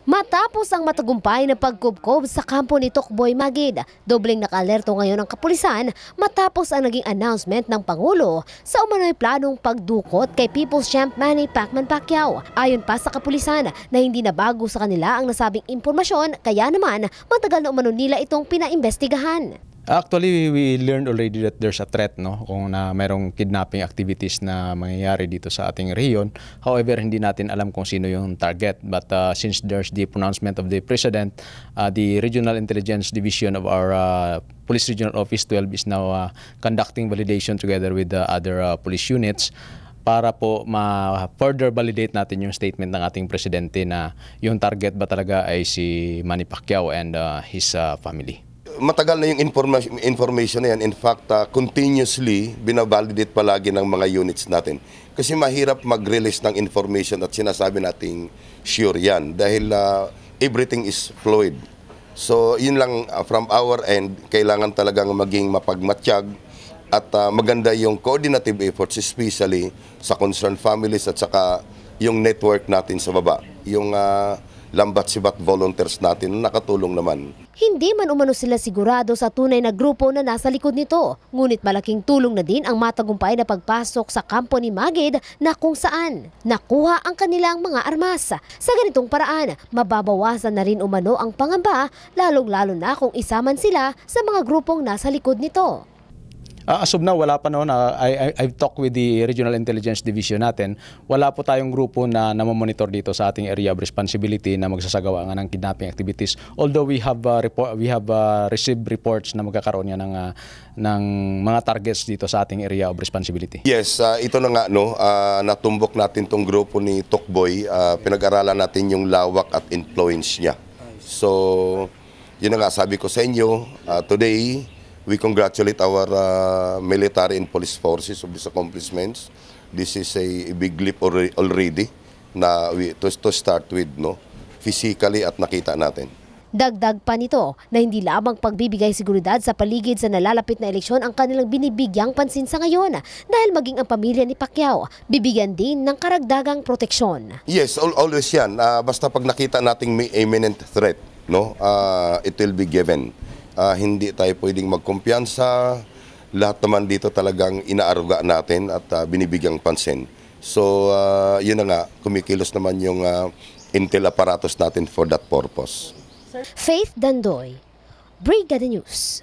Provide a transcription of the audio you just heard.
Matapos ang matagumpay na pagkubkob sa kampo ni Tokboy Magid, dobleng naka-alerto ngayon ang kapulisan matapos ang naging announcement ng Pangulo sa umano'y planong pagdukot kay People's Champ Manny Pacman Pacquiao. Ayon pa sa kapulisan na hindi na bago sa kanila ang nasabing impormasyon, kaya naman matagal na umano nila itong pinaimbestigahan. Actually, we learned already that there's a threat, no, kung na mayroong kidnapping activities na mangyayari dito sa ating rehiyon. However, hindi natin alam kung sino yung target. But since there's the pronouncement of the President, the Regional Intelligence Division of our Police Regional Office 12 is now conducting validation together with the other police units para po ma-further validate natin yung statement ng ating Presidente na yung target ba talaga ay si Manny Pacquiao and his family. Matagal na yung information na yan. In fact, continuously binavalidate palagi ng mga units natin. Kasi mahirap mag-release ng information at sinasabi nating sure yan. Dahil everything is fluid. So yun lang from our end, kailangan talagang maging mapagmatsyag at maganda yung coordinative efforts, especially sa concerned families at saka yung network natin sa baba. Yung lambat-sibat volunteers natin na nakatulong naman. Hindi man umano sila sigurado sa tunay na grupo na nasa likod nito, ngunit malaking tulong na din ang matagumpay na pagpasok sa kampo ni Magid na kung saan nakuha ang kanilang mga armas. Sa ganitong paraan, mababawasan na rin umano ang pangamba, lalong-lalo na kung isaman sila sa mga grupong nasa likod nito. As of now, wala pa noon. I've talked with the Regional Intelligence Division natin. Wala po tayong grupo na namomonitor dito sa ating area of responsibility na magsasagawa nga ng kidnapping activities. Although we have received reports na magkakaroon niya ng mga targets dito sa ating area of responsibility. Yes, ito na nga, no, natumbok natin tong grupo ni Tokboy. Pinag-aralan natin yung lawak at influence niya. So, yun na nga, sabi ko sa inyo, today, we congratulate our military and police forces of these accomplishments. This is a big leap already na to start with, no, physically at nakita natin. Dagdag pa nito na hindi lamang pagbibigay seguridad sa paligid sa nalalapit na eleksyon ang kanilang binibigyang pansin sa ngayon dahil maging ang pamilya ni Pacquiao bibigyan din ng karagdagang proteksyon. Yes, always yan. Basta pag nakita nating may imminent threat, no, it will be given. Hindi tayo pwedeng magkumpiyansa. Lahat naman dito talagang inaaruga natin at binibigyang pansin. So, yun na nga, kumikilos naman yung intel apparatus natin for that purpose. Faith Dandoy, Brigada News.